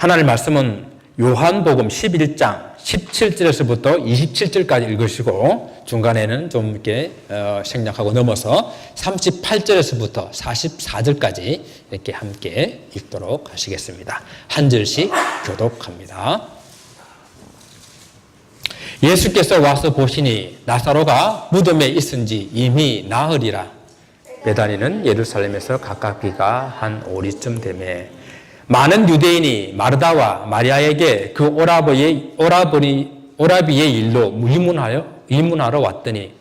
하나님의 말씀은 요한복음 11장 17절에서부터 27절까지 읽으시고 중간에는 좀 이렇게 생략하고 넘어서 38절에서부터 44절까지 이렇게 함께 읽도록 하시겠습니다. 한 절씩 교독합니다. 예수께서 와서 보시니 나사로가 무덤에 있은지 이미 나으리라. 베다니는 예루살렘에서 가깝기가 한 오리쯤 되매 많은 유대인이 마르다와 마리아에게 그 오라비의 일로 의문하러 왔더니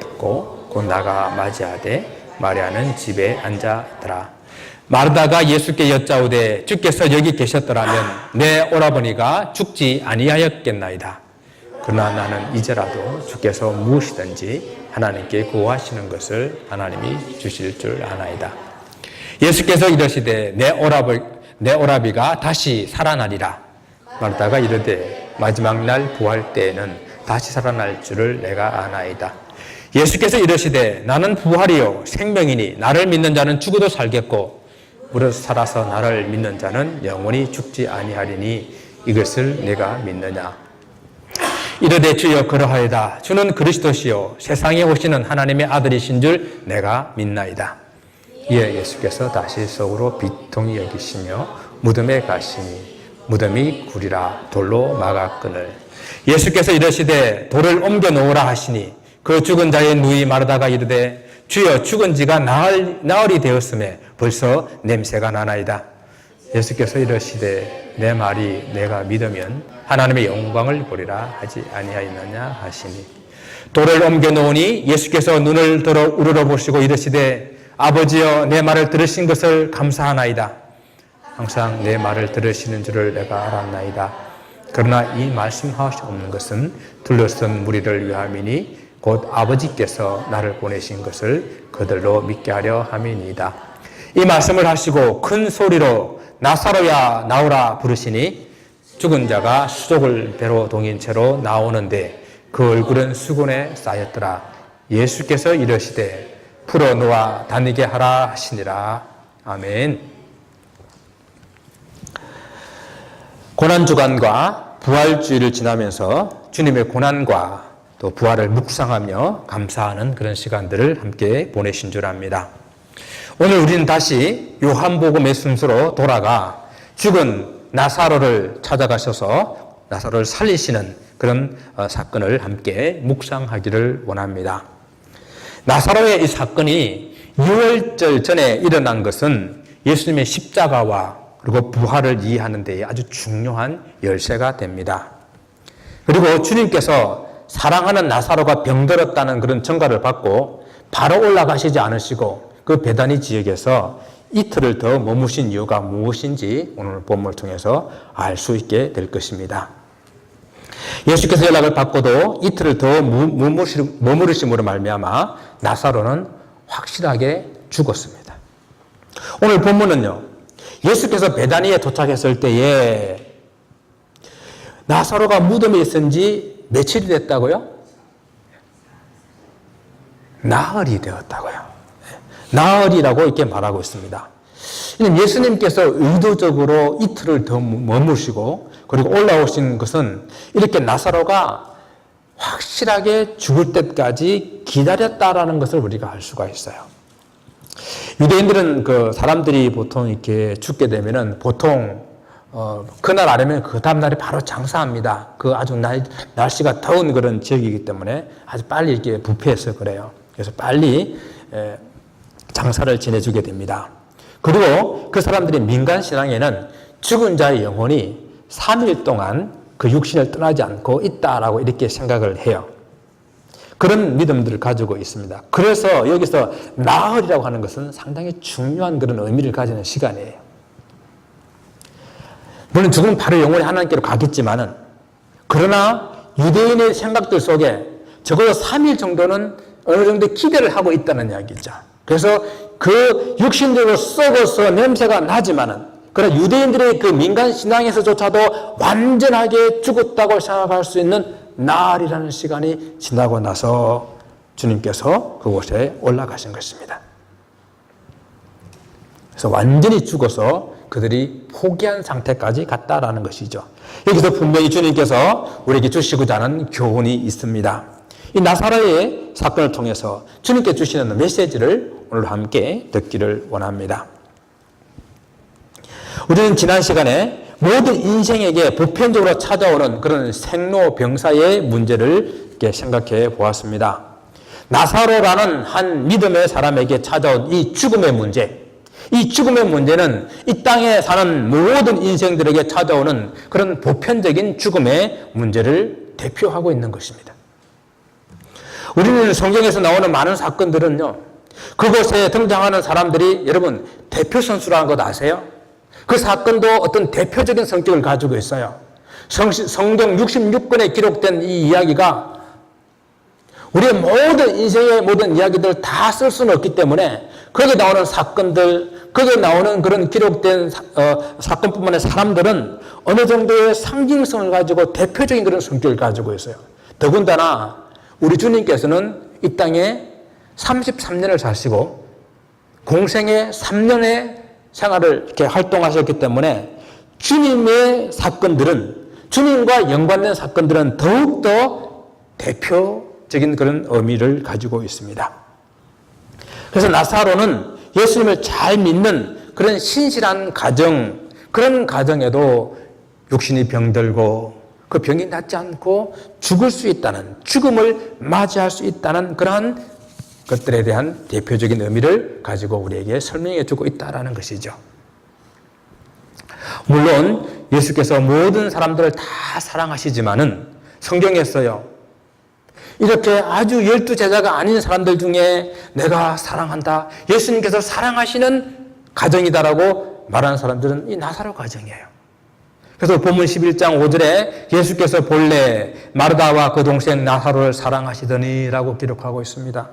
듣고 곧 나가 맞이하되 마리아는 집에 앉아더라. 마르다가 예수께 여짜오되 주께서 여기 계셨더라면 내 오라버니가 죽지 아니하였겠나이다. 그러나 나는 이제라도 주께서 무엇이든지 하나님께 구하시는 것을 하나님이 주실 줄 아나이다. 예수께서 이르시되 내 오라비가 다시 살아나리라. 마르다가 이르되 마지막 날 부활 때에는 다시 살아날 줄을 내가 아나이다. 예수께서 이르시되 나는 부활이요 생명이니 나를 믿는 자는 죽어도 살겠고 무릇 살아서 나를 믿는 자는 영원히 죽지 아니하리니 이것을 내가 믿느냐. 이르되 주여 그러하이다. 주는 그리스도시요 세상에 오시는 하나님의 아들이신 줄 내가 믿나이다. 이에 예수께서 다시 속으로 비통히 여기시며 무덤에 가시니 무덤이 구리라 돌로 막아 끈을. 예수께서 이르시되 돌을 옮겨 놓으라 하시니 그 죽은 자의 누이 마르다가 이르되 주여 죽은 지가 나흘이 되었음에 벌써 냄새가 나나이다. 예수께서 이르시되 내 말이 내가 믿으면 하나님의 영광을 보리라 하지 아니하였느냐 하시니 돌을 옮겨 놓으니 예수께서 눈을 들어 우러러보시고 이르시되 아버지여 내 말을 들으신 것을 감사하나이다. 항상 내 말을 들으시는 줄을 내가 알았나이다. 그러나 이 말씀하시옵는 것은 둘러쓴 무리를 위함이니 곧 아버지께서 나를 보내신 것을 그들로 믿게 하려 함이니이다. 이 말씀을 하시고 큰 소리로 나사로야 나오라 부르시니 죽은 자가 수족을 배로 동인 채로 나오는데 그 얼굴은 수건에 쌓였더라. 예수께서 이르시되 풀어놓아 다니게 하라 하시니라. 아멘. 고난주간과 부활주일을 지나면서 주님의 고난과 또 부활을 묵상하며 감사하는 그런 시간들을 함께 보내신 줄 압니다. 오늘 우리는 다시 요한복음의 순서로 돌아가 죽은 나사로를 찾아가셔서 나사로를 살리시는 그런 사건을 함께 묵상하기를 원합니다. 나사로의 이 사건이 유월절 전에 일어난 것은 예수님의 십자가와 그리고 부활을 이해하는 데 아주 중요한 열쇠가 됩니다. 그리고 주님께서 사랑하는 나사로가 병들었다는 그런 전가를 받고 바로 올라가시지 않으시고 그 베다니 지역에서 이틀을 더 머무신 이유가 무엇인지 오늘 본문을 통해서 알 수 있게 될 것입니다. 예수께서 연락을 받고도 이틀을 더 머무르심으로 말미암아 나사로는 확실하게 죽었습니다. 오늘 본문은요, 예수께서 베다니에 도착했을 때에 나사로가 무덤에 있은 지 며칠이 됐다고요? 나흘이 되었다고요. 나흘이라고 이렇게 말하고 있습니다. 예수님께서 의도적으로 이틀을 더 머무시고 그리고 올라오신 것은 이렇게 나사로가 확실하게 죽을 때까지 기다렸다라는 것을 우리가 알 수가 있어요. 유대인들은 그 사람들이 보통 이렇게 죽게 되면은 보통 그날 아니면 그 다음날에 바로 장사합니다. 그 아주 날씨가 더운 그런 지역이기 때문에 아주 빨리 이렇게 부패해서 그래요. 그래서 빨리 장사를 지내주게 됩니다. 그리고 그 사람들의 민간 신앙에는 죽은 자의 영혼이 3일 동안 그 육신을 떠나지 않고 있다라고 이렇게 생각을 해요. 그런 믿음들을 가지고 있습니다. 그래서 여기서 나흘이라고 하는 것은 상당히 중요한 그런 의미를 가지는 시간이에요. 물론 죽으면 바로 영원히 하나님께로 가겠지만은, 그러나 유대인의 생각들 속에 적어도 3일 정도는 어느 정도 기대를 하고 있다는 이야기죠. 그래서 그 육신적으로 썩어서 냄새가 나지만은, 그러나 유대인들의 그 민간 신앙에서조차도 완전하게 죽었다고 생각할 수 있는 나흘이라는 시간이 지나고 나서 주님께서 그곳에 올라가신 것입니다. 그래서 완전히 죽어서 그들이 포기한 상태까지 갔다라는 것이죠. 여기서 분명히 주님께서 우리에게 주시고자 하는 교훈이 있습니다. 이 나사로의 사건을 통해서 주님께 주시는 메시지를 오늘 함께 듣기를 원합니다. 우리는 지난 시간에 모든 인생에게 보편적으로 찾아오는 그런 생로병사의 문제를 이렇게 생각해 보았습니다. 나사로라는 한 믿음의 사람에게 찾아온 이 죽음의 문제, 이 죽음의 문제는 이 땅에 사는 모든 인생들에게 찾아오는 그런 보편적인 죽음의 문제를 대표하고 있는 것입니다. 우리는 성경에서 나오는 많은 사건들은요, 그곳에 등장하는 사람들이 여러분 대표 선수라는 것 아세요? 그 사건도 어떤 대표적인 성격을 가지고 있어요. 성경 66권에 기록된 이 이야기가 우리의 모든 인생의 모든 이야기들 다 쓸 수는 없기 때문에 거기에 나오는 사건들, 거기에 나오는 그런 기록된 사건뿐만 아니라 사람들은 어느 정도의 상징성을 가지고 대표적인 그런 성격을 가지고 있어요. 더군다나 우리 주님께서는 이 땅에 33년을 사시고 공생의 3년의 생활을 이렇게 활동하셨기 때문에 주님의 사건들은, 주님과 연관된 사건들은 더욱더 대표적인 그런 의미를 가지고 있습니다. 그래서 나사로는 예수님을 잘 믿는 그런 신실한 가정, 그런 가정에도 육신이 병들고 그 병이 낫지 않고 죽을 수 있다는, 죽음을 맞이할 수 있다는 그러한 것들에 대한 대표적인 의미를 가지고 우리에게 설명해 주고 있다는 것이죠. 물론 예수께서 모든 사람들을 다 사랑하시지만은 성경에서요, 이렇게 아주 12제자가 아닌 사람들 중에 내가 사랑한다, 예수님께서 사랑하시는 가정이다라고 말하는 사람들은 이 나사로 가정이에요. 그래서 본문 11장 5절에 예수께서 본래 마르다와 그 동생 나사로를 사랑하시더니라고 기록하고 있습니다.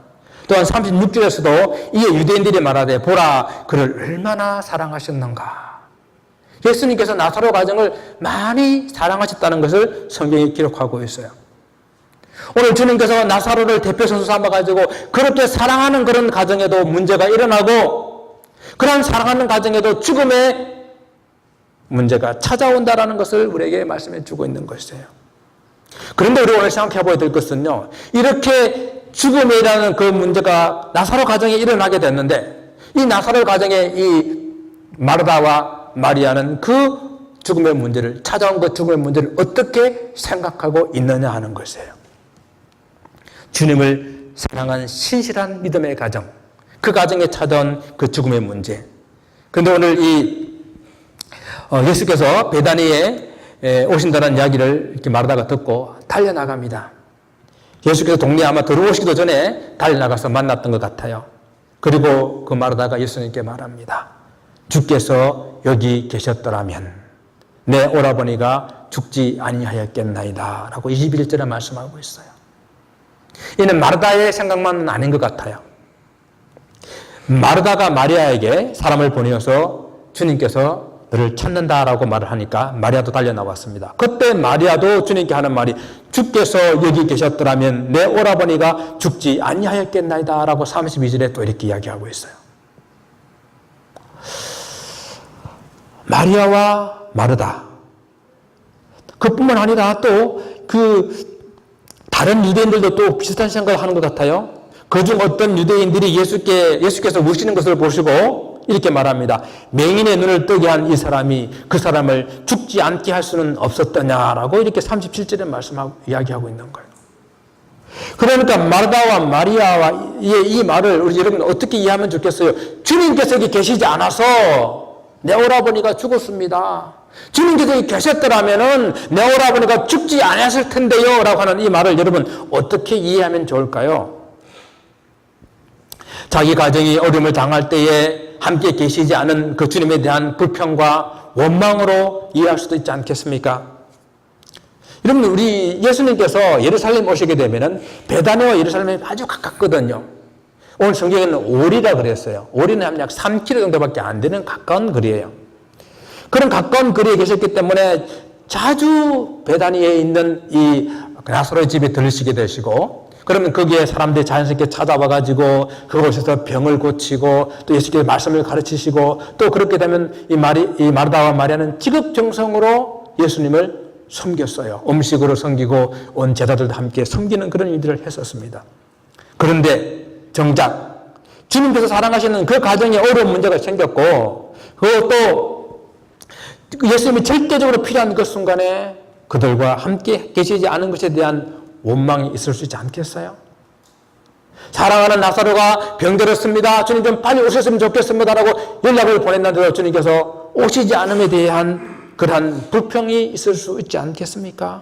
또한 36절에서도 이에 유대인들이 말하되 보라 그를 얼마나 사랑하셨는가. 예수님께서 나사로 가정을 많이 사랑하셨다는 것을 성경이 기록하고 있어요. 오늘 주님께서 나사로를 대표 선수 삼아가지고 그렇게 사랑하는 그런 가정에도 문제가 일어나고 그런 사랑하는 가정에도 죽음의 문제가 찾아온다라는 것을 우리에게 말씀해 주고 있는 것이에요. 그런데 우리 오늘 생각해 봐야 될 것은요, 이렇게 죽음이라는 그 문제가 나사로 가정에 일어나게 됐는데 이 나사로 가정에 이 마르다와 마리아는 그 죽음의 문제를, 찾아온 그 죽음의 문제를 어떻게 생각하고 있느냐 하는 것이에요. 주님을 사랑한 신실한 믿음의 가정, 그 가정에 찾아온 그 죽음의 문제. 그런데 오늘 예수께서 베다니에 오신다는 이야기를 이렇게 마르다가 듣고 달려나갑니다. 예수께서 동네에 아마 들어오시기도 전에 달려나가서 만났던 것 같아요. 그리고 그 마르다가 예수님께 말합니다. 주께서 여기 계셨더라면 내 오라버니가 죽지 아니하였겠나이다 라고 21절에 말씀하고 있어요. 이는 마르다의 생각만은 아닌 것 같아요. 마르다가 마리아에게 사람을 보내어서 주님께서 너를 찾는다라고 말을 하니까 마리아도 달려나왔습니다. 그때 마리아도 주님께 하는 말이 주께서 여기 계셨더라면 내 오라버니가 죽지 아니하였겠나이다 라고 32절에 또 이렇게 이야기하고 있어요. 마리아와 마르다, 그뿐만 아니라 또 다른 유대인들도 또 비슷한 생각을 하는 것 같아요. 그중 어떤 유대인들이 예수께서 오시는 것을 보시고 이렇게 말합니다. 맹인의 눈을 뜨게 한 이 사람이 그 사람을 죽지 않게 할 수는 없었더냐라고 이렇게 37절에 이야기하고 있는 거예요. 그러니까 마르다와 마리아와 이 말을 우리 여러분 어떻게 이해하면 좋겠어요? 주님께서 여기 계시지 않아서 내 오라버니가 죽었습니다. 주님께서 여기 계셨더라면은 내 오라버니가 죽지 않았을 텐데요 라고 하는 이 말을 여러분 어떻게 이해하면 좋을까요? 자기 가정이 어려움을 당할 때에 함께 계시지 않은 그 주님에 대한 불평과 원망으로 이해할 수도 있지 않겠습니까? 여러분, 우리 예수님께서 예루살렘 오시게 되면은 베다니와 예루살렘이 아주 가깝거든요. 오늘 성경에는 오리라 그랬어요. 오리는 약 3km 정도밖에 안 되는 가까운 거리예요. 그런 가까운 거리에 계셨기 때문에 자주 베다니에 있는 이 나사로의 집에 들으시게 되시고 그러면 거기에 사람들이 자연스럽게 찾아와가지고 그곳에서 병을 고치고 또 예수께서 말씀을 가르치시고 또 그렇게 되면 이 마르다와 마리아는 지극정성으로 예수님을 섬겼어요. 음식으로 섬기고 온 제자들도 함께 섬기는 그런 일들을 했었습니다. 그런데 정작 주님께서 사랑하시는 그 가정에 어려운 문제가 생겼고 그것도 예수님이 절대적으로 필요한 그 순간에 그들과 함께 계시지 않은 것에 대한 원망이 있을 수 있지 않겠어요? 사랑하는 나사로가 병들었습니다. 주님 좀 빨리 오셨으면 좋겠습니다라고 연락을 보냈는데도 주님께서 오시지 않음에 대한 그러한 불평이 있을 수 있지 않겠습니까?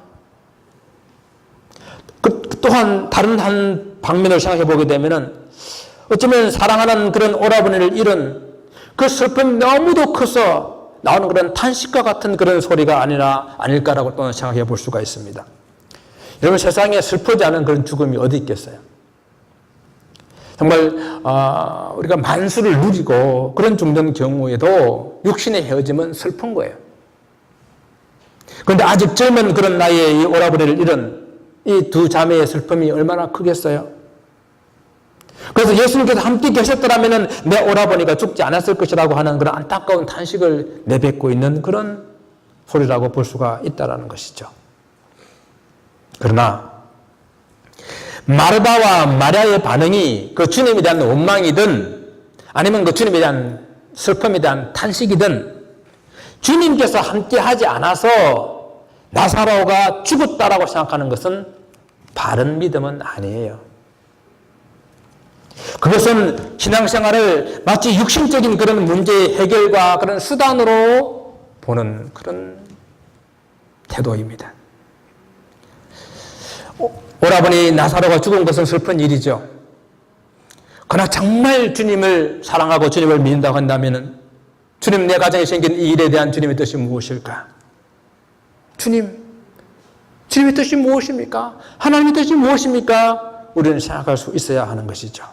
또한 다른 한 방면을 생각해 보게 되면은 어쩌면 사랑하는 그런 오라버니를 잃은 그 슬픔이 너무도 커서 나오는 그런 탄식과 같은 그런 소리가 아닐까라고 또 생각해 볼 수가 있습니다. 여러분 세상에 슬프지 않은 그런 죽음이 어디 있겠어요? 정말 우리가 만수를 누리고 그런 죽는 경우에도 육신의 헤어짐은 슬픈 거예요. 그런데 아직 젊은 그런 나이에 이 오라버니를 잃은 이 두 자매의 슬픔이 얼마나 크겠어요? 그래서 예수님께서 함께 계셨더라면 내 오라버니가 죽지 않았을 것이라고 하는 그런 안타까운 탄식을 내뱉고 있는 그런 소리라고 볼 수가 있다는 것이죠. 그러나 마르다와 마리아의 반응이 그 주님에 대한 원망이든 아니면 그 주님에 대한 슬픔에 대한 탄식이든 주님께서 함께 하지 않아서 나사로가 죽었다라고 생각하는 것은 바른 믿음은 아니에요. 그것은 신앙생활을 마치 육신적인 그런 문제 해결과 그런 수단으로 보는 그런 태도입니다. 오라버니 나사로가 죽은 것은 슬픈 일이죠. 그러나 정말 주님을 사랑하고 주님을 믿는다고 한다면 주님 내 가정에 생긴 이 일에 대한 주님의 뜻이 무엇일까? 주님의 뜻이 무엇입니까? 하나님의 뜻이 무엇입니까? 우리는 생각할 수 있어야 하는 것이죠.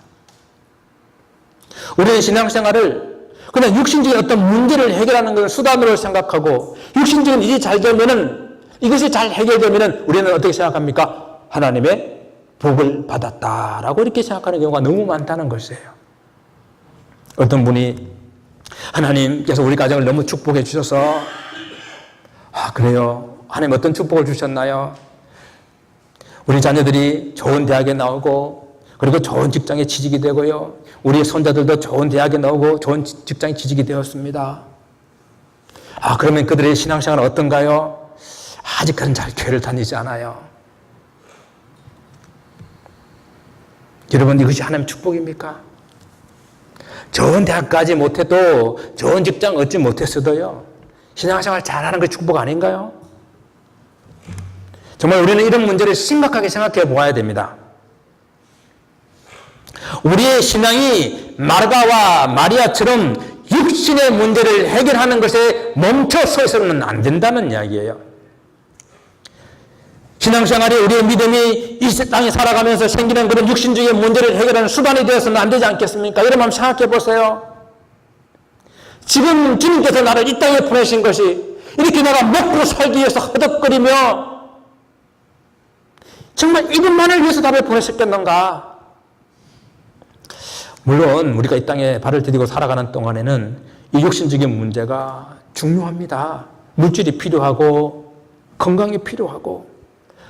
우리는 신앙생활을 그냥 육신적인 어떤 문제를 해결하는 것을 수단으로 생각하고 육신적인 일이 잘 되면은 이것이 잘 해결되면은 우리는 어떻게 생각합니까? 하나님의 복을 받았다라고 이렇게 생각하는 경우가 너무 많다는 것이에요. 어떤 분이 하나님께서 우리 가정을 너무 축복해 주셔서 그래요. 하나님 어떤 축복을 주셨나요? 우리 자녀들이 좋은 대학에 나오고 그리고 좋은 직장에 취직이 되고요. 우리 손자들도 좋은 대학에 나오고 좋은 직장에 취직이 되었습니다. 그러면 그들의 신앙생활은 어떤가요? 아직 그런 잘 교회를 다니지 않아요. 여러분 이것이 하나님 축복입니까? 좋은 대학까지 못해도 좋은 직장 얻지 못했어도요. 신앙생활 잘하는 게 축복 아닌가요? 정말 우리는 이런 문제를 심각하게 생각해 보아야 됩니다. 우리의 신앙이 마르다와 마리아처럼 육신의 문제를 해결하는 것에 멈춰 서 있어서는 안 된다는 이야기예요. 신앙생활이 우리의 믿음이 이 땅에 살아가면서 생기는 그런 육신적인 문제를 해결하는 수단이 되어서는 안 되지 않겠습니까? 여러분 한번 생각해 보세요. 지금 주님께서 나를 이 땅에 보내신 것이 이렇게 내가 먹고 살기 위해서 허덕거리며 정말 이것만을 위해서 나를 보내셨겠는가? 물론 우리가 이 땅에 발을 디디고 살아가는 동안에는 이 육신적인 문제가 중요합니다. 물질이 필요하고 건강이 필요하고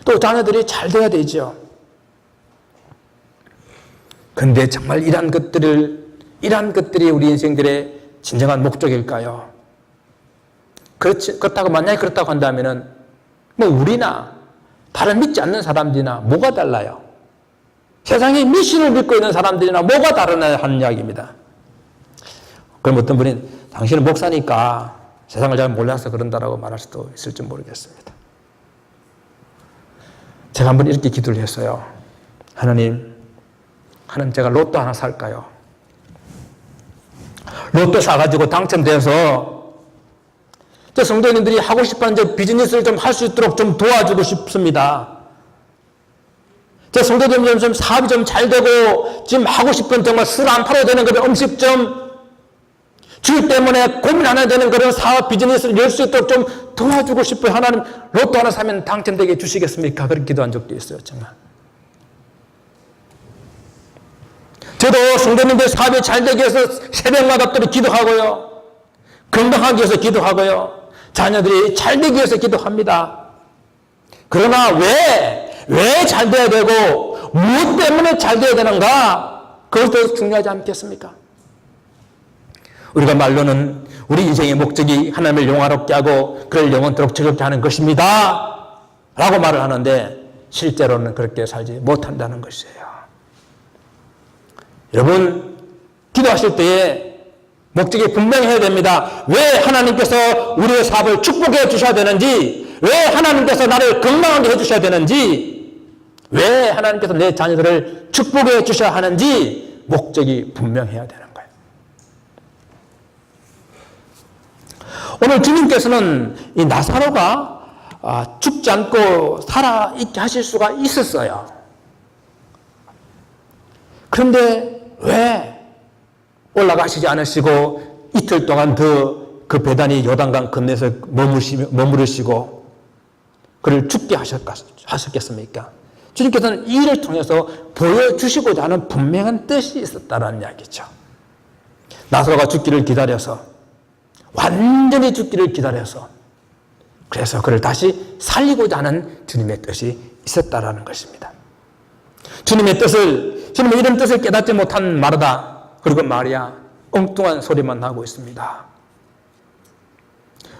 또 자녀들이 잘 돼야 되죠. 그런데 정말 이러한 것들이 우리 인생들의 진정한 목적일까요? 만약에 그렇다고 한다면은 우리나 다른 믿지 않는 사람들이나 뭐가 달라요? 세상에 미신을 믿고 있는 사람들이나 뭐가 다르냐 하는 이야기입니다. 그럼 어떤 분이 당신은 목사니까 세상을 잘 몰라서 그런다라고 말할 수도 있을지 모르겠습니다. 제가 한번 이렇게 기도를 했어요. 하나님 제가 로또 하나 살까요? 로또 사가지고 당첨돼서 저 성도님들이 하고 싶어하는 저 비즈니스를 좀 할 수 있도록 좀 도와주고 싶습니다. 저 성도님들 좀 사업이 좀 잘 되고 지금 하고 싶은 정말 술 안 팔아야 되는 그런 음식점 주 때문에 고민 안 해야 되는 그런 사업 비즈니스를 열 수 있도록 좀 도와주고 싶어요. 하나님 로또 하나 사면 당첨되게 해주시겠습니까? 그렇게 기도한 적도 있어요. 정말. 저도 성도님들 사업이 잘 되기 위해서 새벽마다 또 기도하고요. 건강하기 위해서 기도하고요. 자녀들이 잘 되기 위해서 기도합니다. 그러나 왜 잘 돼야 되고 무엇 때문에 잘 돼야 되는가? 그것도 중요하지 않겠습니까? 우리가 말로는 우리 인생의 목적이 하나님을 영화롭게 하고 그를 영원토록 즐겁게 하는 것입니다 라고 말을 하는데 실제로는 그렇게 살지 못한다는 것이에요. 여러분, 기도하실 때에 목적이 분명해야 됩니다. 왜 하나님께서 우리의 사업을 축복해 주셔야 되는지, 왜 하나님께서 나를 건강하게 해주셔야 되는지, 왜 하나님께서 내 자녀들을 축복해 주셔야 하는지 목적이 분명해야 되는 거예요. 오늘 주님께서는 이 나사로가 죽지 않고 살아있게 하실 수가 있었어요. 그런데 왜 올라가시지 않으시고 이틀 동안 더 그 배단이 요단강 건너에서 머무르시고 그를 죽게 하셨겠습니까? 주님께서는 이 일을 통해서 보여주시고자 하는 분명한 뜻이 있었다는 이야기죠. 나사로가 죽기를 기다려서, 완전히 죽기를 기다려서, 그래서 그를 다시 살리고자 하는 주님의 뜻이 있었다라는 것입니다. 주님의 이런 뜻을 깨닫지 못한 마르다, 그리고 마리아, 엉뚱한 소리만 하고 있습니다.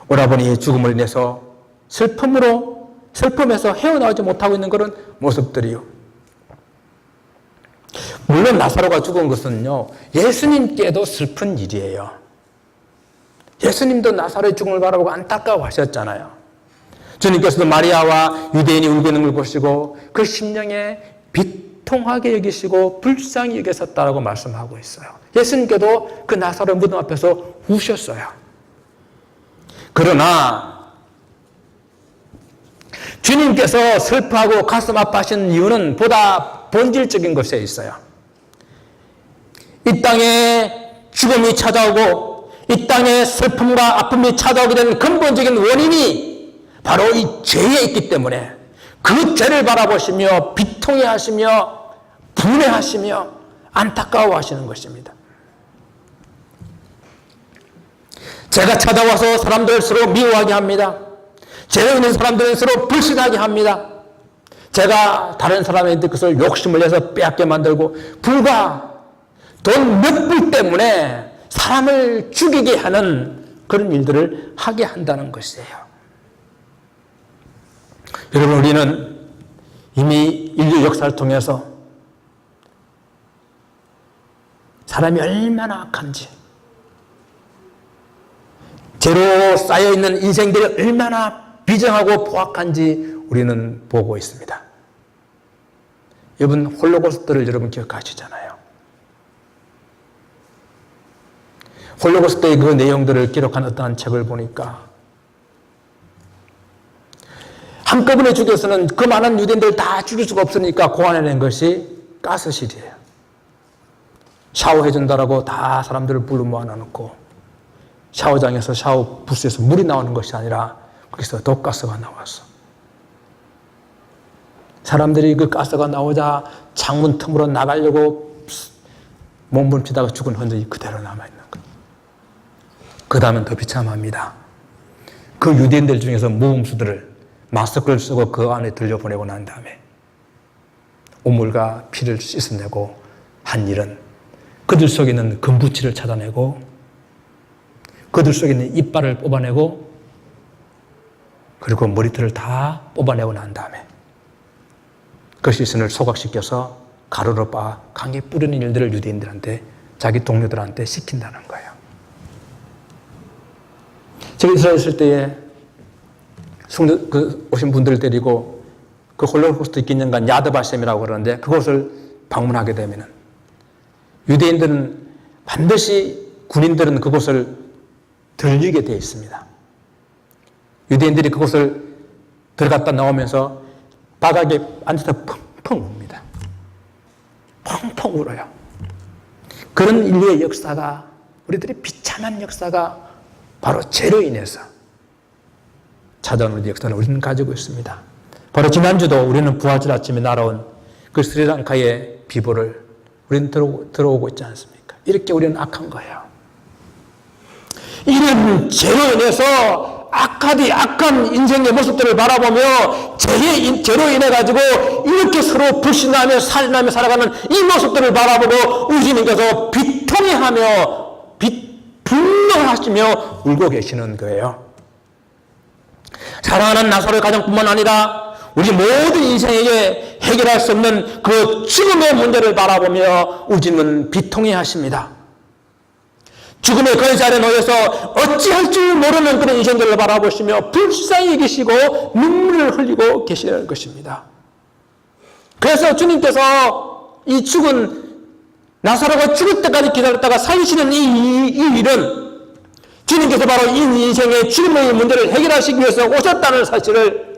오라버니의 죽음을 인해서 슬픔에서 헤어나오지 못하고 있는 그런 모습들이요. 물론 나사로가 죽은 것은요, 예수님께도 슬픈 일이에요. 예수님도 나사로의 죽음을 바라보고 안타까워하셨잖아요. 주님께서도 마리아와 유대인이 울고 있는 걸 보시고 그 심령에 비통하게 여기시고 불쌍히 여기셨다라고 말씀하고 있어요. 예수님께도 그 나사로의 무덤 앞에서 우셨어요. 그러나 주님께서 슬퍼하고 가슴 아파하시는 이유는 보다 본질적인 것에 있어요. 이 땅에 죽음이 찾아오고 이 땅에 슬픔과 아픔이 찾아오게 되는 근본적인 원인이 바로 이 죄에 있기 때문에 그 죄를 바라보시며 비통해하시며 분해하시며 안타까워하시는 것입니다. 죄가 찾아와서 사람들을 서로 미워하게 합니다. 죄로 있는 사람들은 서로 불신하게 합니다. 제가 다른 사람한테 그것을 욕심을 내서 빼앗게 만들고 불과 돈 몇 불 때문에 사람을 죽이게 하는 그런 일들을 하게 한다는 것이에요. 여러분, 우리는 이미 인류 역사를 통해서 사람이 얼마나 악한지, 죄로 쌓여있는 인생들이 얼마나 비정하고 포악한지 우리는 보고 있습니다. 여러분, 홀로코스트를 여러분 기억하시잖아요. 홀로코스트의 그 내용들을 기록한 어떠한 책을 보니까 한꺼번에 죽여서는 그 많은 유대인들을 다 죽일 수가 없으니까 고안해낸 것이 가스실이에요. 샤워해준다라고 다 사람들을 불러 모아놓고 샤워장에서 샤워 부스에서 물이 나오는 것이 아니라 거기서 독가스가 나왔어. 사람들이 그 가스가 나오자 창문 틈으로 나가려고 몸부림치다가 죽은 흔적이 그대로 남아있는 거예요. 그 다음은 더 비참합니다. 그 유대인들 중에서 모범수들을 마스크를 쓰고 그 안에 들려보내고 난 다음에 오물과 피를 씻어내고 한 일은 그들 속에 있는 금부치를 찾아내고 그들 속에 있는 이빨을 뽑아내고 그리고 머리털을 다 뽑아내고 난 다음에 그 시선을 소각시켜서 가루로 빻아 강에 뿌리는 일들을 유대인들한테, 자기 동료들한테 시킨다는 거예요. 제가 이스라엘 있을 때에 오신 분들을 데리고 그 홀로코스트 기념관 야드바셈이라고 그러는데 그곳을 방문하게 되면 유대인들은 반드시 군인들은 그곳을 들리게 되어 있습니다. 유대인들이 그곳을 들어갔다 나오면서 바닥에 앉아서 펑펑 웁니다. 펑펑 울어요. 그런 인류의 역사가, 우리들의 비참한 역사가 바로 죄로 인해서 찾아온 우리 역사를 우리는 가지고 있습니다. 바로 지난주도 우리는 부활절 아침에 날아온 그 스리랑카의 비보를 우리는 들어오고 있지 않습니까? 이렇게 우리는 악한 거예요. 이런 죄로 인해서 악한 인생의 모습들을 바라보며 죄로 인해가지고 이렇게 서로 불신하며 살인하며 살아가는 이 모습들을 바라보고 우리 주님께서 비통해하며 분노하시며 울고 계시는 거예요. 사랑하는 나사로의 가정뿐만 아니라 우리 모든 인생에게 해결할 수 없는 그 죽음의 문제를 바라보며 우리 주님은 비통해하십니다. 죽음의 거리자리에 놓여서 어찌할 줄 모르는 그런 인생들을 바라보시며 불쌍히 계시고 눈물을 흘리고 계시는 것입니다. 그래서 주님께서 이 죽은 나사로가 죽을 때까지 기다렸다가 살리시는 이 일은 주님께서 바로 이 인생의 죽음의 문제를 해결하시기 위해서 오셨다는 사실을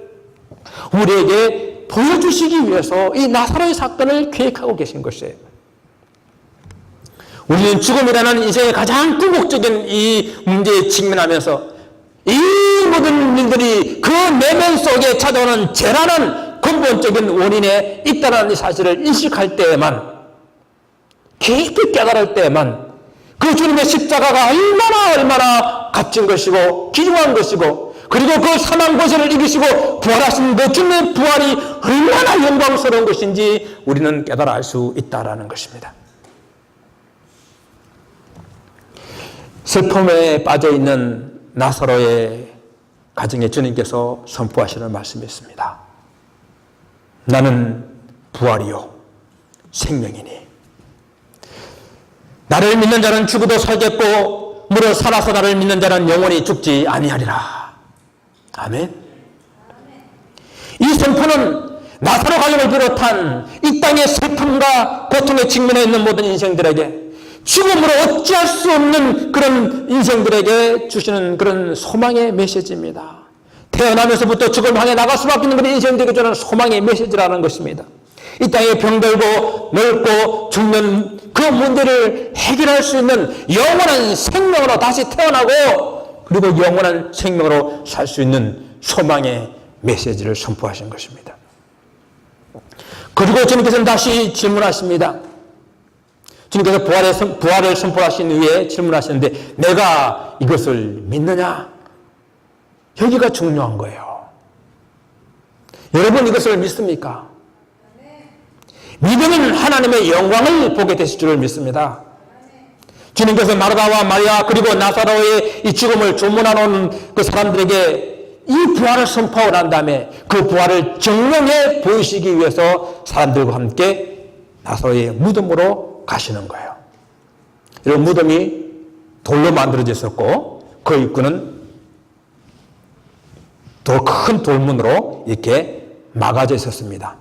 우리에게 보여주시기 위해서 이 나사로의 사건을 계획하고 계신 것이에요. 우리는 죽음이라는 인생의 가장 궁극적인 이 문제에 직면하면서 이 모든 일들이 그 내면 속에 찾아오는 죄라는 근본적인 원인에 있다는 이 사실을 인식할 때에만, 깊이 깨달을 때에만 그 주님의 십자가가 얼마나 값진 것이고 귀중한 것이고, 그리고 그 사망 권세를 이기시고 부활하신 그 주님의 부활이 얼마나 영광스러운 것인지 우리는 깨달아 알 수 있다는 것입니다. 슬픔에 빠져있는 나사로의 가정에 주님께서 선포하시는 말씀이 있습니다. 나는 부활이요 생명이니 나를 믿는 자는 죽어도 살겠고 무릇 살아서 나를 믿는 자는 영원히 죽지 아니하리라. 아멘. 이 선포는 나사로 가정을 비롯한 이 땅의 슬픔과 고통에 직면해 있는 모든 인생들에게, 죽음으로 어찌할 수 없는 그런 인생들에게 주시는 그런 소망의 메시지입니다. 태어나면서부터 죽음을 향해 나갈 수밖에 없는 그런 인생들에게 주는 소망의 메시지라는 것입니다. 이 땅에 병들고 늙고 죽는 그 문제를 해결할 수 있는 영원한 생명으로 다시 태어나고, 그리고 영원한 생명으로 살 수 있는 소망의 메시지를 선포하신 것입니다. 그리고 주님께서는 다시 질문하십니다. 주님께서 부활을 선포하신 후에 질문하시는데, 내가 이것을 믿느냐? 여기가 중요한 거예요. 여러분, 이것을 믿습니까? 믿으면 하나님의 영광을 보게 되실 줄을 믿습니다. 주님께서 마르다와 마리아 그리고 나사로의 이 죽음을 조문하는 그 사람들에게 이 부활을 선포하고 난 다음에 그 부활을 증명해 보이시기 위해서 사람들과 함께 나사로의 무덤으로 가시는 거예요. 이런 무덤이 돌로 만들어져 있었고 그 입구는 더 큰 돌문으로 이렇게 막아져 있었습니다.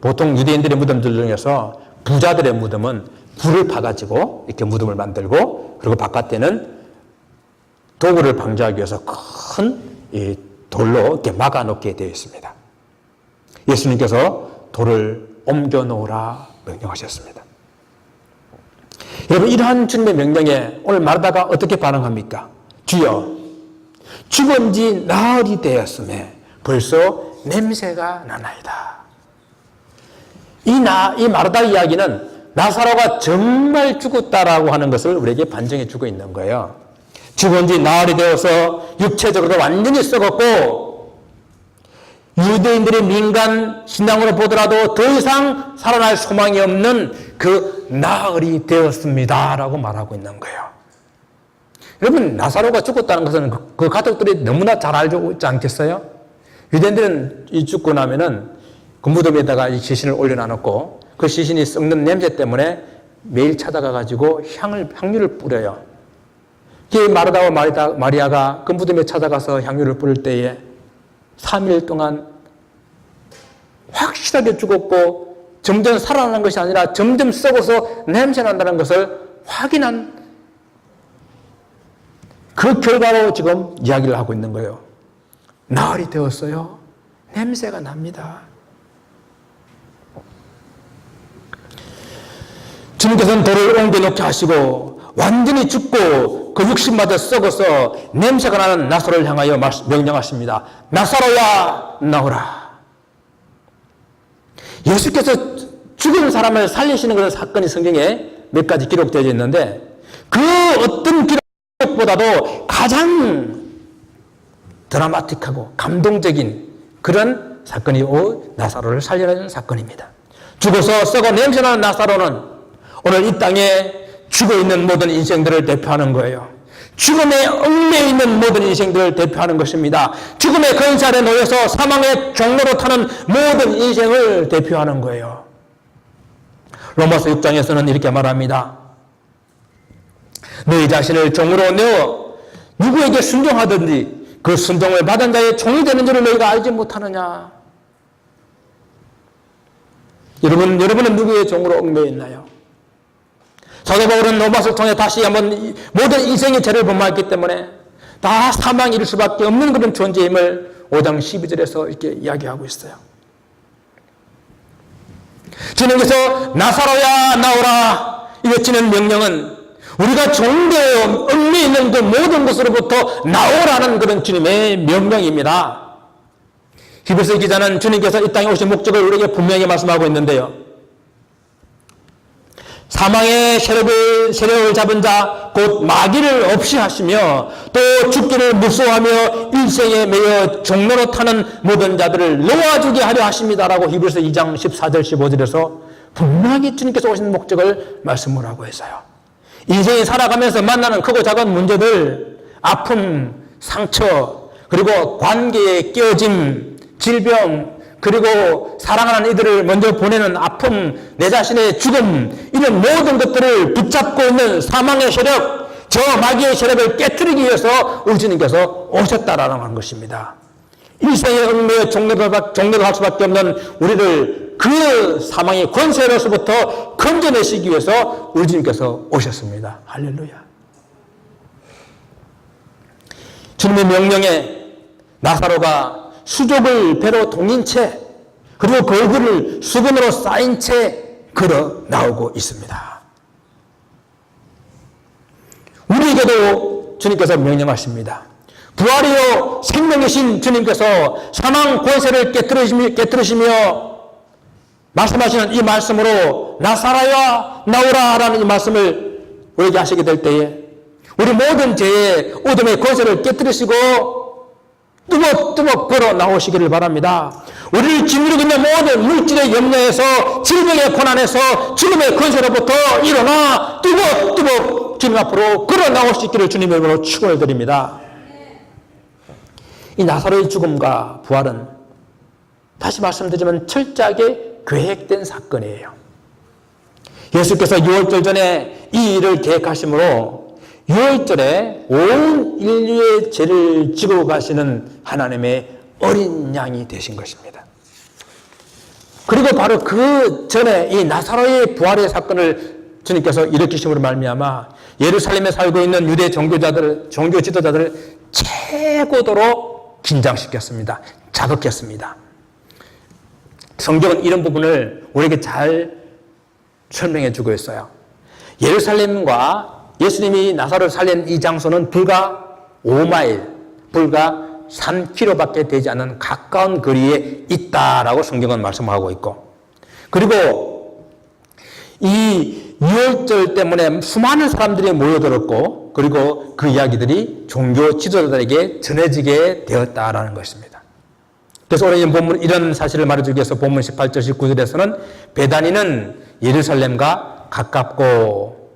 보통 유대인들의 무덤들 중에서 부자들의 무덤은 불을 파가지고 이렇게 무덤을 만들고, 그리고 바깥에는 도구를 방지하기 위해서 큰 이 돌로 이렇게 막아놓게 되어 있습니다. 예수님께서 돌을 옮겨 놓으라 명령하셨습니다. 여러분, 이러한 주님의 명령에 오늘 마르다가 어떻게 반응합니까? 주여, 죽은 지 나흘이 되었음에 벌써 냄새가 나나이다. 이 마르다 이야기는 나사로가 정말 죽었다라고 하는 것을 우리에게 반증해 주고 있는 거예요. 죽은 지 나흘이 되어서 육체적으로 완전히 썩었고, 유대인들의 민간 신앙으로 보더라도 더 이상 살아날 소망이 없는 그 나흘이 되었습니다라고 말하고 있는 거예요. 여러분, 나사로가 죽었다는 것은 그 가족들이 너무나 잘 알고 있지 않겠어요? 유대인들은 이 죽고 나면은 그 무덤에다가 이 시신을 올려놔놓고 그 시신이 썩는 냄새 때문에 매일 찾아가가지고 향유를 뿌려요. 마르다와 마리아가 그 무덤에 찾아가서 향유를 뿌릴 때에 3일 동안 확실하게 죽었고 점점 살아나는 것이 아니라 점점 썩어서 냄새 난다는 것을 확인한 그 결과로 지금 이야기를 하고 있는 거예요. 나흘이 되었어요. 냄새가 납니다. 주님께서는 돌을 옮겨놓게 하시고 완전히 죽고 그 육신마저 썩어서 냄새가 나는 나사로를 향하여 명령하십니다. 나사로야, 나오라. 예수께서 죽은 사람을 살리시는 그런 사건이 성경에 몇 가지 기록되어 있는데 그 어떤 기록보다도 가장 드라마틱하고 감동적인 그런 사건이 나사로를 살려내는 사건입니다. 죽어서 썩어 냄새나는 나사로는 오늘 이 땅에 죽어있는 모든 인생들을 대표하는 거예요. 죽음에 얽매여 있는 모든 인생들을 대표하는 것입니다. 죽음의 건살에 놓여서 사망의 종로로 타는 모든 인생을 대표하는 거예요. 로마서 6장에서는 이렇게 말합니다. 너희 자신을 종으로 내어 누구에게 순종하든지 그 순종을 받은 자의 종이 되는 줄을 너희가 알지 못하느냐. 여러분은 누구의 종으로 얽매여 있나요? 사도 바울은 로마서를 통해 다시 한번 모든 인생의 죄를 범하였기 때문에 다 사망에 이를 수밖에 없는 그런 존재임을 5장 12절에서 이렇게 이야기하고 있어요. 주님께서 나사로야 나오라 이 외치는 명령은 우리가 종되어 얽매여 있는 그 모든 것으로부터 나오라는 그런 주님의 명령입니다. 히브리서 기자는 주님께서 이 땅에 오신 목적을 우리에게 분명히 말씀하고 있는데요. 사망의 세력을 잡은 자, 곧 마귀를 없이 하시며 또 죽기를 무서워하며 일생에 매여 종로로 타는 모든 자들을 놓아주게 하려 하십니다라고 히브리서 2장 14절 15절에서 분명히 주님께서 오신 목적을 말씀을 하고 있어요. 인생이 살아가면서 만나는 크고 작은 문제들, 아픔, 상처, 그리고 관계의 깨어짐, 질병, 그리고 사랑하는 이들을 먼저 보내는 아픔, 내 자신의 죽음, 이런 모든 것들을 붙잡고 있는 사망의 세력, 저 마귀의 세력을 깨뜨리기 위해서 우리 주님께서 오셨다라는 것입니다. 일생에 얽매여 종로를 할 수밖에 없는 우리를 그 사망의 권세로서부터 건져내시기 위해서 우리 주님께서 오셨습니다. 할렐루야. 주님의 명령에 나사로가 수족을 배로 동인 채 그리고 그 얼굴을 수건으로 쌓인 채 걸어 나오고 있습니다. 우리에게도 주님께서 명령하십니다. 부활이요 생명이신 주님께서 사망 권세를 깨뜨리시며 말씀하시는 이 말씀으로 나사로야 나오라라는 이 말씀을 우리에게 하시게 될 때에 우리 모든 죄의 어둠의 권세를 깨뜨리시고 뚜벅뚜벅 걸어 나오시기를 바랍니다. 우리를 짓누르고 있는 모든 물질의 염려에서 질병의 고난에서 죽음의 권세로부터 일어나 뚜벅뚜벅 주님 앞으로 걸어 나오시기를 주님의 이름으로 축원을 드립니다. 이 나사로의 죽음과 부활은 다시 말씀드리면 철저하게 계획된 사건이에요. 예수께서 6월절 전에 이 일을 계획하심으로 6월절에 온 인류의 죄를 지고 가시는 하나님의 어린 양이 되신 것입니다. 그리고 바로 그 전에 이 나사로의 부활의 사건을 주님께서 일으키심으로 말미암아 예루살렘에 살고 있는 유대 종교 지도자들을 최고도로 긴장시켰습니다. 자극했습니다. 성경은 이런 부분을 우리에게 잘 설명해 주고 있어요. 예루살렘과 예수님이 나사로를 살린 이 장소는 불과 5마일, 불과 3km밖에 되지 않는 가까운 거리에 있다라고 성경은 말씀하고 있고, 그리고 이 유월절 때문에 수많은 사람들이 모여들었고, 그리고 그 이야기들이 종교 지도자들에게 전해지게 되었다라는 것입니다. 그래서 오늘 본문 이런 사실을 말해주기 위해서 본문 18절 19절에서는 베다니는 예루살렘과 가깝고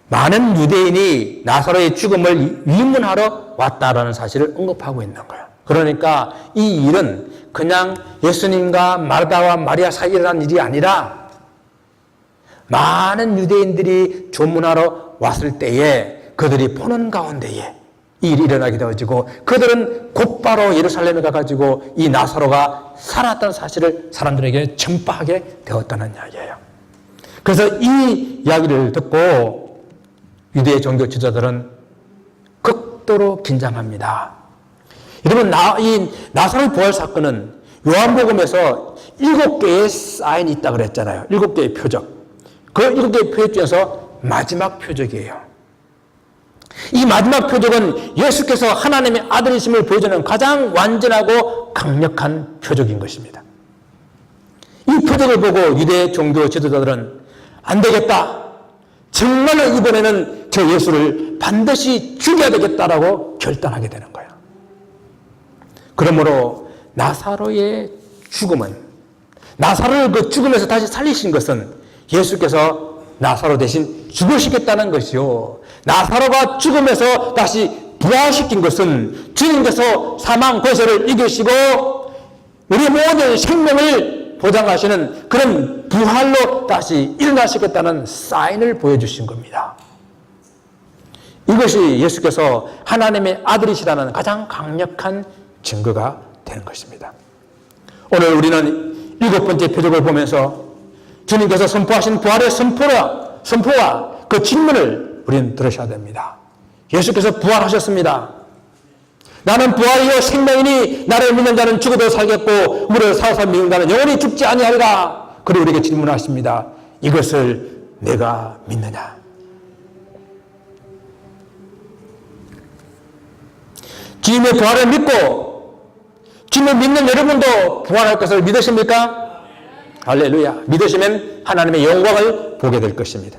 많은 유대인이 나사로의 죽음을 위문하러 왔다라는 사실을 언급하고 있는 거예요. 그러니까 이 일은 그냥 예수님과 마르다와 마리아 사이에 일어난 일이 아니라 많은 유대인들이 조문하러 왔을 때에 그들이 보는 가운데에 이 일이 일어나게 되어지고 그들은 곧바로 예루살렘에 가가지고 이 나사로가 살았다는 사실을 사람들에게 전파하게 되었다는 이야기예요. 그래서 이 이야기를 듣고 유대의 종교 지도자들은 극도로 긴장합니다. 여러분, 이 나사로의 부활 사건은 요한복음에서 7개의 사인이 있다고 그랬잖아요. 7개의 표적. 그 7개의 표적 중에서 마지막 표적이에요. 이 마지막 표적은 예수께서 하나님의 아들이심을 보여주는 가장 완전하고 강력한 표적인 것입니다. 이 이 표적을 보고 유대 종교 지도자들은 안 되겠다. 정말로 이번에는 저 예수를 반드시 죽여야 되겠다라고 결단하게 되는 거예요. 그러므로 나사로의 죽음은, 나사로를 그 죽음에서 다시 살리신 것은 예수께서 나사로 대신 죽으시겠다는 것이요, 나사로가 죽음에서 다시 부활시킨 것은 주님께서 사망 권세를 이기시고 우리 모든 생명을 보장하시는 그런 부활로 다시 일어나시겠다는 사인을 보여주신 겁니다. 이것이 예수께서 하나님의 아들이시라는 가장 강력한 증거가 되는 것입니다. 오늘 우리는 7번째 표적을 보면서 주님께서 선포하신 부활의 선포와 그 질문을 우리는 들으셔야 됩니다. 예수께서 부활하셨습니다. 나는 부활이요 생명이니 나를 믿는 자는 죽어도 살겠고 무릇 살아서 믿는 자는 영원히 죽지 아니하리라. 그리고 우리에게 질문하십니다. 이것을 내가 믿느냐? 주님의 부활을 믿고 주님을 믿는 여러분도 부활할 것을 믿으십니까? 할렐루야. 믿으시면 하나님의 영광을 보게 될 것입니다.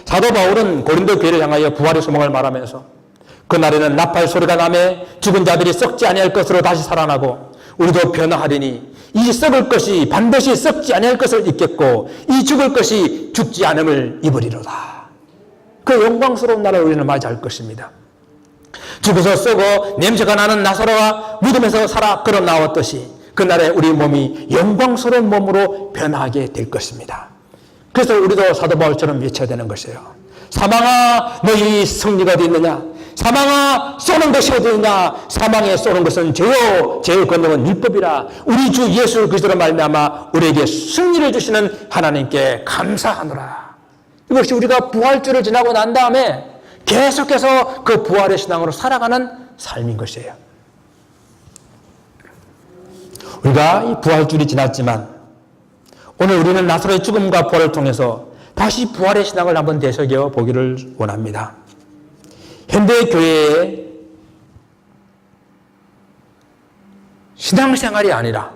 사도 바울은 고린도 교회를 향하여 부활의 소망을 말하면서 그날에는 나팔 소리가 나매 죽은 자들이 썩지 아니할 것으로 다시 살아나고 우리도 변화하리니 이 썩을 것이 반드시 썩지 아니할 것을 입겠고 이 죽을 것이 죽지 않음을 입으리로다. 그 영광스러운 날을 우리는 맞이할 것입니다. 죽어서 썩어 냄새가 나는 나사로가 무덤에서 살아 걸어 나왔듯이 그날에 우리 몸이 영광스러운 몸으로 변하게 될 것입니다. 그래서 우리도 사도 바울처럼 외쳐야 되는 것이에요. 사망아 너희 승리가 어디 있느냐? 사망아 쏘는 것이 어디 있느냐? 사망에 쏘는 것은 죄요 죄의 권능은 율법이라. 우리 주 예수 그리스도로 말미암아 우리에게 승리를 주시는 하나님께 감사하노라. 이것이 우리가 부활주를 지나고 난 다음에 계속해서 그 부활의 신앙으로 살아가는 삶인 것이에요. 우리가 이 부활주일이 지났지만 오늘 우리는 나사로의 죽음과 부활을 통해서 다시 부활의 신앙을 한번 되새겨 보기를 원합니다. 현대 교회의 신앙생활이 아니라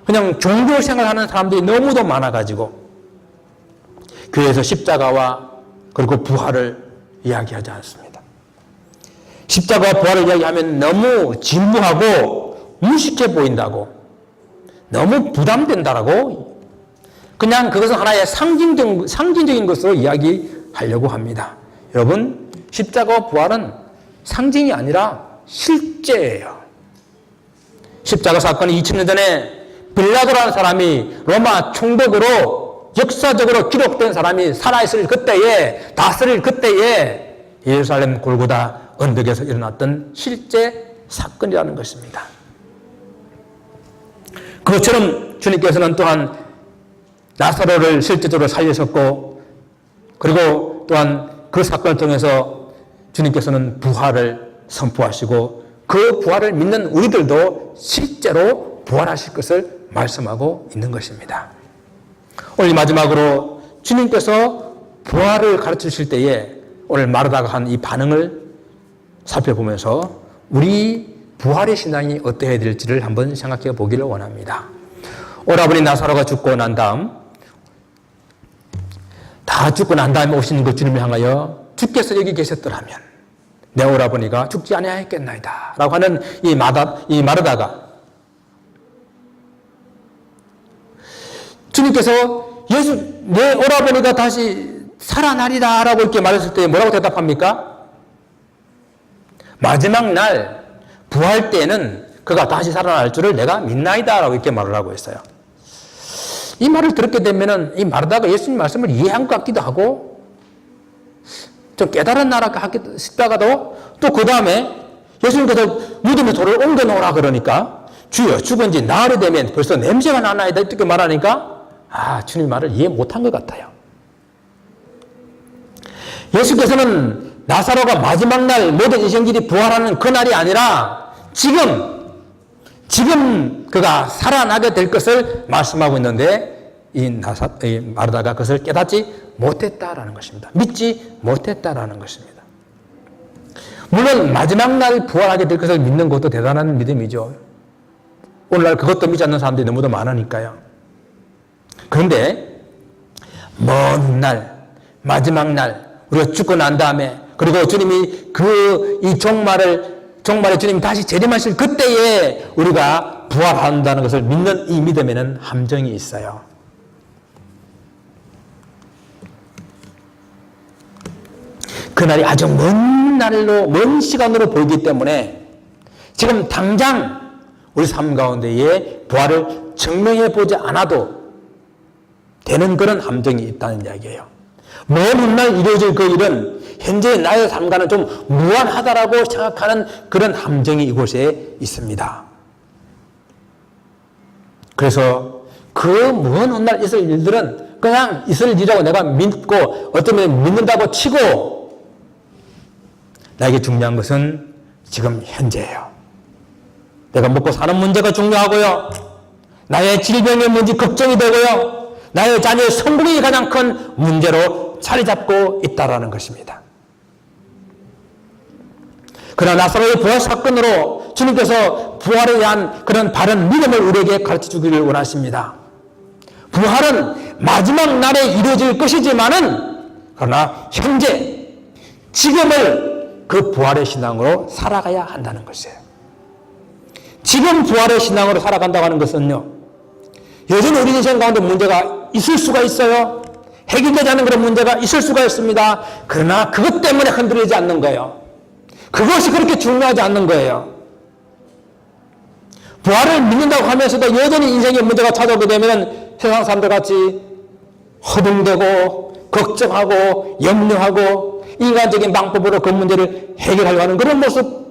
그냥 종교생활하는 사람들이 너무도 많아가지고 교회에서 십자가와 그리고 부활을 이야기하지 않습니다. 십자가와 부활을 이야기하면 너무 진부하고 무식해 보인다고, 너무 부담된다라고 그냥 그것은 하나의 상징적인 것으로 이야기하려고 합니다. 여러분, 십자가와 부활은 상징이 아니라 실제예요. 십자가 사건이 2000년 전에 빌라도라는 사람이 로마 총독으로 역사적으로 기록된 사람이 살아있을 그때에, 다스릴 그때에 예루살렘 골고다 언덕에서 일어났던 실제 사건이라는 것입니다. 그것처럼 주님께서는 또한 나사로를 실제적으로 살리셨고, 그리고 또한 그 사건을 통해서 주님께서는 부활을 선포하시고 그 부활을 믿는 우리들도 실제로 부활하실 것을 말씀하고 있는 것입니다. 오늘 마지막으로 주님께서 부활을 가르치실 때에 오늘 마르다가 한 이 반응을 살펴보면서 우리 부활의 신앙이 어떠해야 될지를 한번 생각해 보기를 원합니다. 오라버니 나사로가 죽고 난 다음, 다 죽고 난 다음에 오시는 그 주님을 향하여 주께서 여기 계셨더라면 내 오라버니가 죽지 아니하였겠나이다 라고 하는 이 마르다가 주님께서 내 오라버니가 다시 살아나리라 라고 이렇게 말했을 때 뭐라고 대답합니까? 마지막 날 부활 때에는 그가 다시 살아날 줄을 내가 믿나이다 라고 이렇게 말을 하고 있어요. 이 말을 들었게 되면은 이 마르다가 예수님 말씀을 이해한 것 같기도 하고 좀 깨달은 나라 싶다가도 또 그 다음에 예수님께서 무덤에 돌을 옮겨 놓으라 그러니까 주여 죽은 지 나흘이 되면 벌써 냄새가 나나이다 이렇게 말하니까 주님 말을 이해 못한 것 같아요. 예수께서는 나사로가 마지막 날 모든 이생들이 부활하는 그날이 아니라 지금 그가 살아나게 될 것을 말씀하고 있는데 이 마르다가 그것을 깨닫지 못했다라는 것입니다. 믿지 못했다라는 것입니다. 물론 마지막 날 부활하게 될 것을 믿는 것도 대단한 믿음이죠. 오늘날 그것도 믿지 않는 사람들이 너무도 많으니까요. 그런데 먼 날, 마지막 날, 우리가 죽고 난 다음에, 그리고 주님이 이 종말에 주님이 다시 재림하실 그때에 우리가 부활한다는 것을 믿는 이 믿음에는 함정이 있어요. 그날이 아주 먼 날로, 먼 시간으로 보이기 때문에 지금 당장 우리 삶 가운데에 부활을 증명해 보지 않아도 되는 그런 함정이 있다는 이야기예요. 먼 훗날 이루어질 그 일은 현재 나의 삶과는 좀 무한하다라고 생각하는 그런 함정이 이곳에 있습니다. 그래서 그 먼 훗날 있을 일들은 그냥 있을 일이라고 내가 믿고 어쩌면 믿는다고 치고, 나에게 중요한 것은 지금 현재예요. 내가 먹고 사는 문제가 중요하고요. 나의 질병의 문제 걱정이 되고요. 나의 자녀의 성공이 가장 큰 문제로 자리 잡고 있다는 것입니다. 그러나 나사로의 부활 사건으로 주님께서 부활에 대한 그런 바른 믿음을 우리에게 가르쳐 주기를 원하십니다. 부활은 마지막 날에 이루어질 것이지만은, 그러나 현재, 지금을 그 부활의 신앙으로 살아가야 한다는 것이에요. 지금 부활의 신앙으로 살아간다고 하는 것은요, 여전히 우리 인생 가운데 문제가 있을 수가 있어요. 해결되지 않는 그런 문제가 있을 수가 있습니다. 그러나 그것 때문에 흔들리지 않는 거예요. 그것이 그렇게 중요하지 않는 거예요. 부활을 믿는다고 하면서도 여전히 인생의 문제가 찾아오게 되면 세상 사람들 같이 허둥대고 걱정하고 염려하고 인간적인 방법으로 그 문제를 해결하려고 하는 그런 모습,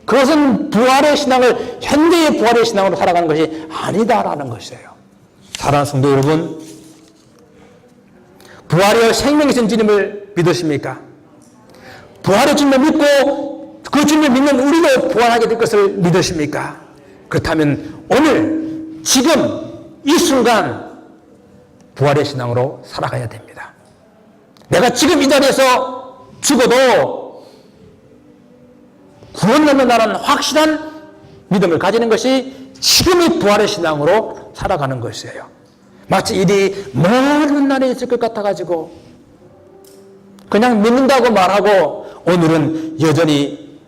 그것은 부활의 신앙을, 현재의 부활의 신앙으로 살아가는 것이 아니다라는 것이에요. 사랑하는 성도 여러분, 부활의 생명이신 주님을 믿으십니까? 부활의 주님을 믿고 그 주님을 믿는 우리도 부활하게 될 것을 믿으십니까? 그렇다면 오늘, 지금, 이 순간 부활의 신앙으로 살아가야 됩니다. 내가 지금 이 자리에서 죽어도 구원받는다는 확실한 믿음을 가지는 것이 지금의 부활의 신앙으로 살아가는 것이에요. 마치 일이 먼 날에 있을 것 같아가지고 그냥 믿는다고 말하고 오늘은 여전히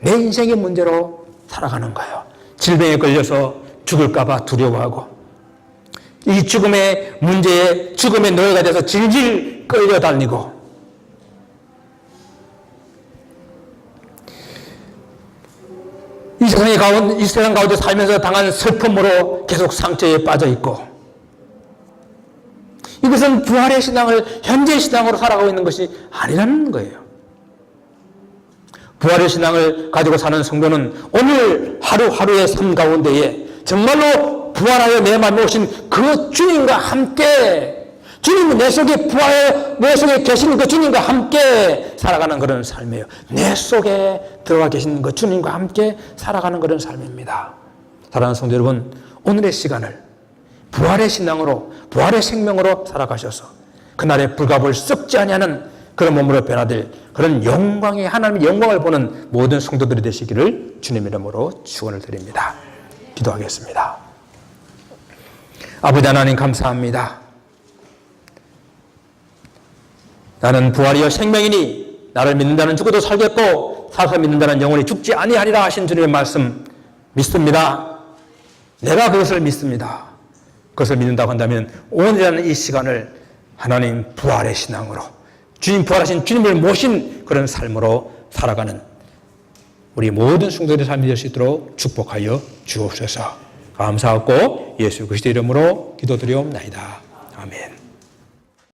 내 인생의 문제로 살아가는 거예요. 질병에 걸려서 죽을까봐 두려워하고, 이 죽음의 문제에, 죽음의 노예가 돼서 질질 끌려다니고, 이 세상 가운데 살면서 당한 슬픔으로 계속 상처에 빠져 있고, 이것은 부활의 신앙을, 현재의 신앙으로 살아가고 있는 것이 아니라는 거예요. 부활의 신앙을 가지고 사는 성도는 오늘 하루하루의 삶 가운데에 정말로 부활하여 내 마음에 오신 그 주님과 함께, 주님은 내 속에 내 속에 계신 그 주님과 함께 살아가는 그런 삶이에요. 내 속에 들어와 계신 그 주님과 함께 살아가는 그런 삶입니다. 사랑하는 성도 여러분, 오늘의 시간을 부활의 신앙으로, 부활의 생명으로 살아가셔서 그날의 불갑을 썩지 아니하는 그런 몸으로 변화될 그런 영광의, 하나님의 영광을 보는 모든 성도들이 되시기를 주님 이름으로 축원을 드립니다. 기도하겠습니다. 아버지 하나님, 감사합니다. 나는 부활이여 생명이니 나를 믿는다는 죽어도 살겠고 살아서 믿는다는 영원히 죽지 아니하리라 하신 주님의 말씀 믿습니다. 내가 그것을 믿습니다. 그것을 믿는다고 한다면 오늘이라는 이 시간을 하나님 부활의 신앙으로, 주님 부활하신 주님을 모신 그런 삶으로 살아가는 우리 모든 성도들의 삶이 될 수 있도록 축복하여 주옵소서. 감사하고 예수 그리스도 이름으로 기도드리옵나이다. 아멘.